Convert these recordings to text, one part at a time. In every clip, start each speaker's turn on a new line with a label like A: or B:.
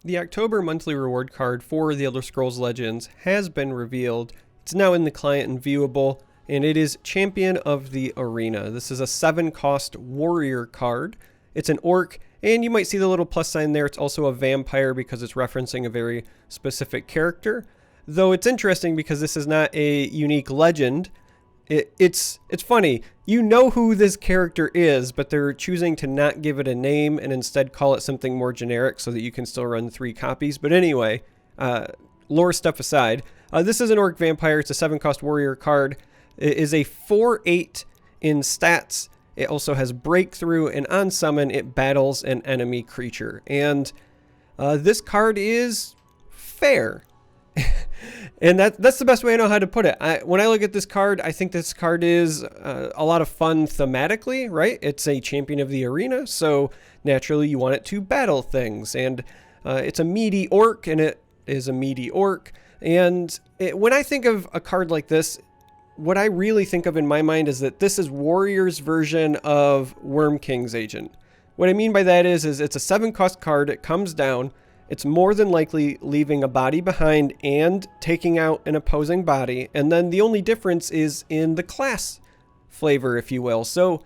A: The October monthly reward card for the Elder Scrolls Legends has been revealed. It's now in the client and viewable, and it is Champion of the Arena. This is a 7-cost warrior card. It's an orc, and you might see the little plus sign there. It's also a vampire because it's referencing a very specific character. Though it's interesting because this is not a unique legend. It's funny. You know who this character is, but they're choosing to not give it a name and instead call it something more generic so that you can still run 3 copies. But anyway, lore stuff aside, this is an orc vampire. It's a 7-cost warrior card. It is a 4/8 in stats. It also has breakthrough, and on summon, it battles an enemy creature. And this card is fair. And that's the best way I know how to put it. When I look at this card, I think this card is a lot of fun thematically, right? It's a champion of the arena, so naturally you want it to battle things. And it's a meaty orc, and it is a meaty orc. And when I think of a card like this, what I really think of in my mind is that this is Warrior's version of Worm King's Agent. What I mean by that is it's a 7-cost card. It comes down. It's more than likely leaving a body behind and taking out an opposing body. And then the only difference is in the class flavor, if you will. So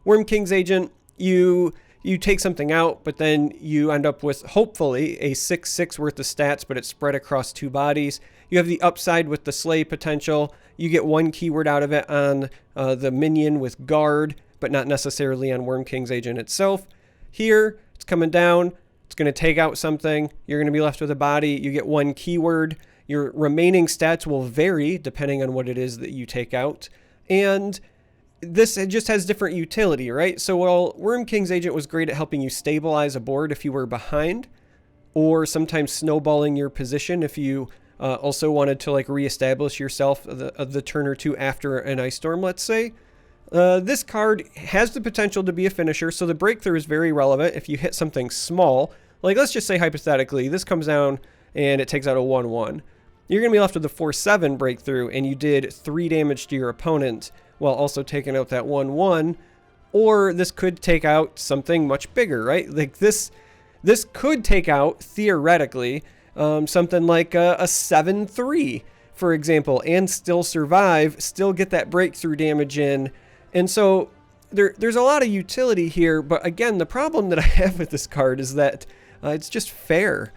A: Worm King's Agent, you take something out, but then you end up with, hopefully, a 6/6 worth of stats, but it's spread across 2 bodies. You have the upside with the slay potential. You get 1 keyword out of it on the minion with guard, but not necessarily on Worm King's Agent itself. Here, it's coming down. It's going to take out something. You're going to be left with a body. You get 1 keyword. Your remaining stats will vary depending on what it is that you take out. And this just has different utility, right? So while Worm King's Agent was great at helping you stabilize a board if you were behind, or sometimes snowballing your position if you also wanted to like reestablish yourself the turn or two after an ice storm, let's say, this card has the potential to be a finisher, so the breakthrough is very relevant if you hit something small. Like, let's just say hypothetically, this comes down and it takes out a 1/1. You're going to be left with a 4/7 breakthrough, and you did 3 damage to your opponent while also taking out that 1/1. Or this could take out something much bigger, right? Like this could take out, theoretically, something like a 7/3, for example, and still survive, still get that breakthrough damage in. And so there's a lot of utility here, but again, the problem that I have with this card is that it's just fair,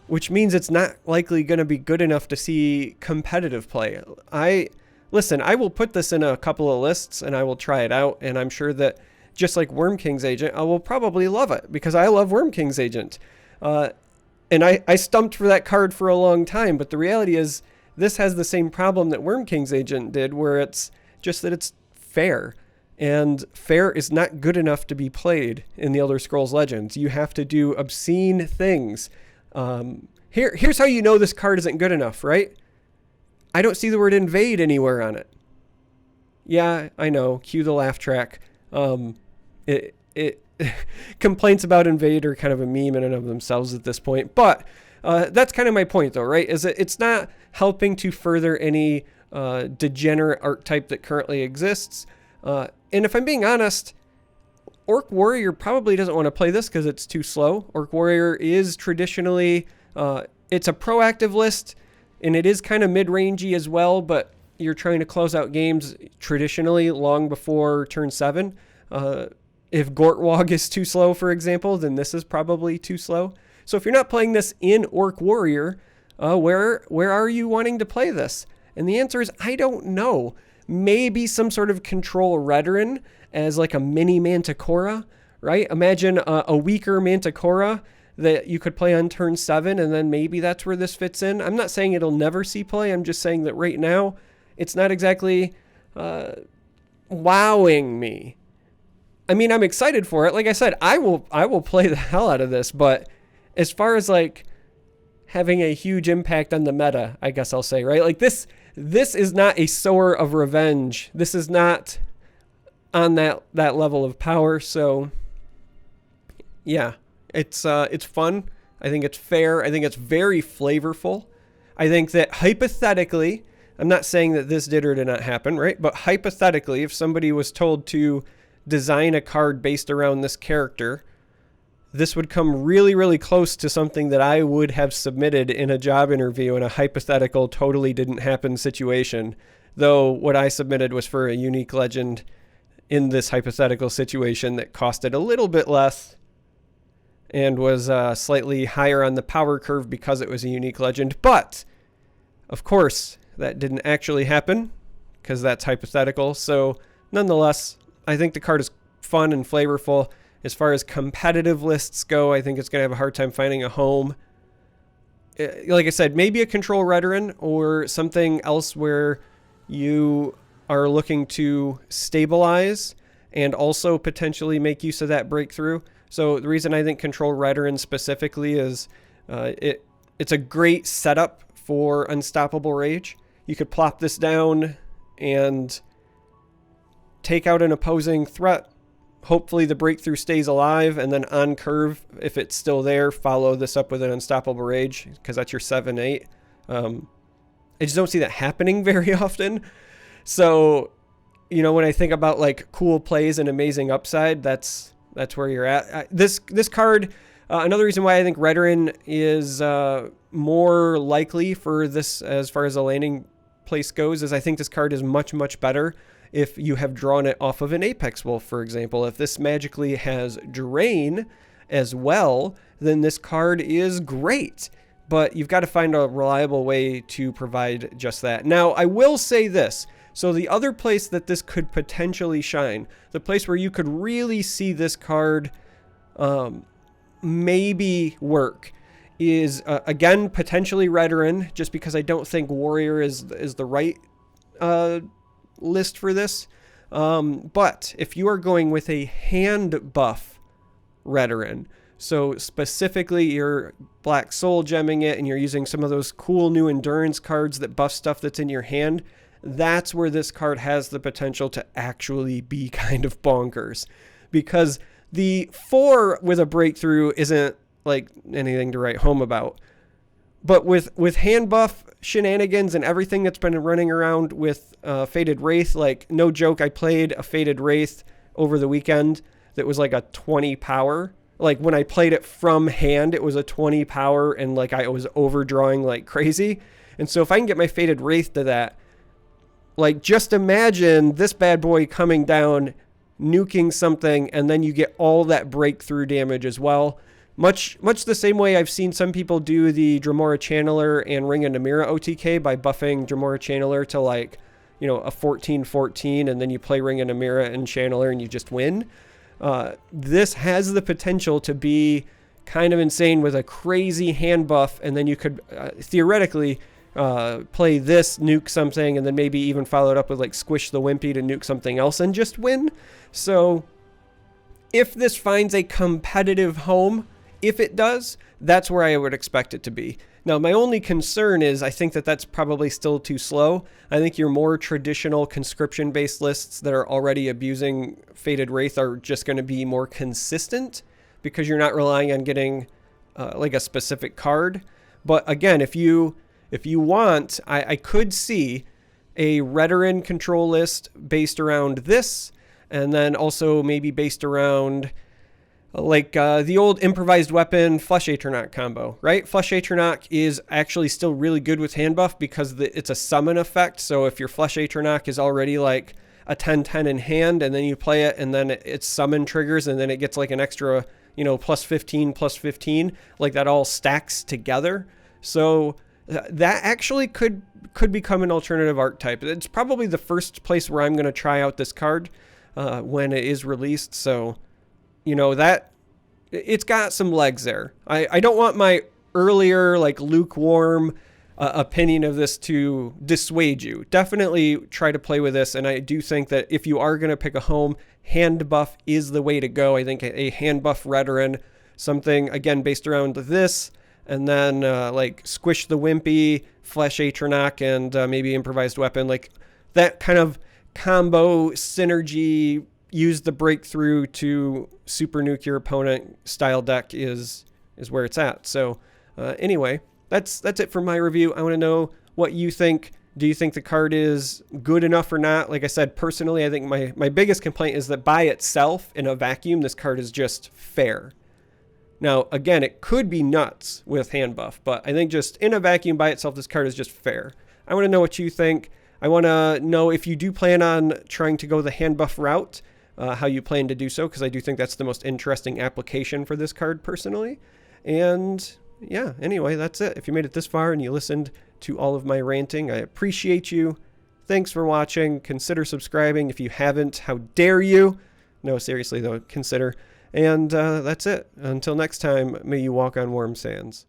A: which means it's not likely going to be good enough to see competitive play. I will put this in a couple of lists and I will try it out, and I'm sure that just like Worm King's Agent, I will probably love it because I love Worm King's Agent. And I stumped for that card for a long time, but the reality is this has the same problem that Worm King's Agent did, where it's just that it's fair. And fair is not good enough to be played in the Elder Scrolls Legends. You have to do obscene things. Here's how you know this card isn't good enough, right? I don't see the word invade anywhere on it. Yeah, I know. Cue the laugh track. Complaints about invade are kind of a meme in and of themselves at this point. But that's kind of my point, though, right? Is that it's not helping to further any degenerate archetype that currently exists. And if I'm being honest, Orc Warrior probably doesn't want to play this because it's too slow. Orc Warrior is traditionally, it's a proactive list, and it is kind of mid-rangey as well, but you're trying to close out games traditionally long before turn 7. If Gortwog is too slow, for example, then this is probably too slow. So if you're not playing this in Orc Warrior, where are you wanting to play this? And the answer is, I don't know. Maybe some sort of control Redoran as like a mini Manticora, right? Imagine a weaker Manticora that you could play on turn 7, and then maybe that's where this fits in. I'm not saying it'll never see play. I'm just saying that right now, it's not exactly wowing me. I mean, I'm excited for it. Like I said, I will play the hell out of this, but as far as like having a huge impact on the meta, I guess I'll say, right? Like this is not a sower of revenge. This is not on that level of power. So yeah, it's fun. I think it's fair. I think it's very flavorful. I think that hypothetically, I'm not saying that this did or did not happen, right? But hypothetically, if somebody was told to design a card based around this character, this would come really, really close to something that I would have submitted in a job interview in a hypothetical totally didn't happen situation. Though what I submitted was for a unique legend in this hypothetical situation that costed a little bit less and was slightly higher on the power curve because it was a unique legend. But, of course, that didn't actually happen because that's hypothetical. So, nonetheless, I think the card is fun and flavorful. As far as competitive lists go, I think it's going to have a hard time finding a home. Like I said, maybe a Control Redoran or something else where you are looking to stabilize and also potentially make use of that breakthrough. So the reason I think Control Redoran specifically is it's a great setup for Unstoppable Rage. You could plop this down and take out an opposing threat. Hopefully the breakthrough stays alive, and then on curve, if it's still there, follow this up with an Unstoppable Rage, because that's your 7-8. I just don't see that happening very often. So, you know, when I think about like cool plays and amazing upside, that's where you're at. This card, another reason why I think Redoran is more likely for this as far as the landing place goes is I think this card is much, much better if you have drawn it off of an Apex Wolf, for example. If this magically has Drain as well, then this card is great. But you've got to find a reliable way to provide just that. Now, I will say this. So the other place that this could potentially shine, the place where you could really see this card maybe work, is, again, potentially Redoran, just because I don't think Warrior is the right list for this. But if you are going with a Hand Buff Redoran, so specifically you're Black Soul gemming it and you're using some of those cool new endurance cards that buff stuff that's in your hand, that's where this card has the potential to actually be kind of bonkers. Because the 4 with a breakthrough isn't like anything to write home about. But with Hand Buff shenanigans and everything that's been running around with Faded Wraith, like no joke, I played a Faded Wraith over the weekend that was like a 20 power. Like when I played it from hand, it was a 20 power and like I was overdrawing like crazy. And so if I can get my Faded Wraith to that, like just imagine this bad boy coming down, nuking something, and then you get all that breakthrough damage as well. Much the same way I've seen some people do the Dremora Channeler and Ring of Namira OTK by buffing Dremora Channeler to like, you know, a 14-14, and then you play Ring of Namira and Channeler and you just win. This has the potential to be kind of insane with a crazy hand buff, and then you could theoretically play this, nuke something, and then maybe even follow it up with like Squish the Wimpy to nuke something else and just win. So if this finds a competitive home, if it does, that's where I would expect it to be. Now, my only concern is I think that that's probably still too slow. I think your more traditional conscription-based lists that are already abusing Faded Wraith are just going to be more consistent because you're not relying on getting like a specific card. But again, if you want, I could see a Redoran control list based around this, and then also maybe based around like the old improvised weapon Flush Atronach combo, right? Flush Atronach is actually still really good with hand buff because it's a summon effect. So if your Flush Atronach is already like a 10-10 in hand, and then you play it, and then it's summon triggers, and then it gets like an extra, you know, plus 15, like that all stacks together. So that actually could become an alternative archetype. It's probably the first place where I'm going to try out this card when it is released. So, you know, that it's got some legs there. I don't want my earlier like lukewarm opinion of this to dissuade you. Definitely try to play with this, and I do think that if you are going to pick a home, hand buff is the way to go. I think a hand buff Redoran, something again based around this, and then like Squish the Wimpy, Flesh Atronach, and maybe improvised weapon, like that kind of combo synergy. Use the breakthrough to super nuke your opponent style deck is where it's at. So anyway, that's it for my review. I want to know what you think. Do you think the card is good enough or not? Like I said, personally, I think my biggest complaint is that by itself in a vacuum, this card is just fair. Now, again, it could be nuts with Hand Buff, but I think just in a vacuum by itself, this card is just fair. I want to know what you think. I want to know if you do plan on trying to go the Hand Buff route, how you plan to do so, because I do think that's the most interesting application for this card personally. And yeah, anyway, that's it. If you made it this far and you listened to all of my ranting, I appreciate you. Thanks for watching. Consider subscribing if you haven't. How dare you? No, seriously though, consider. And that's it. Until next time, may you walk on warm sands.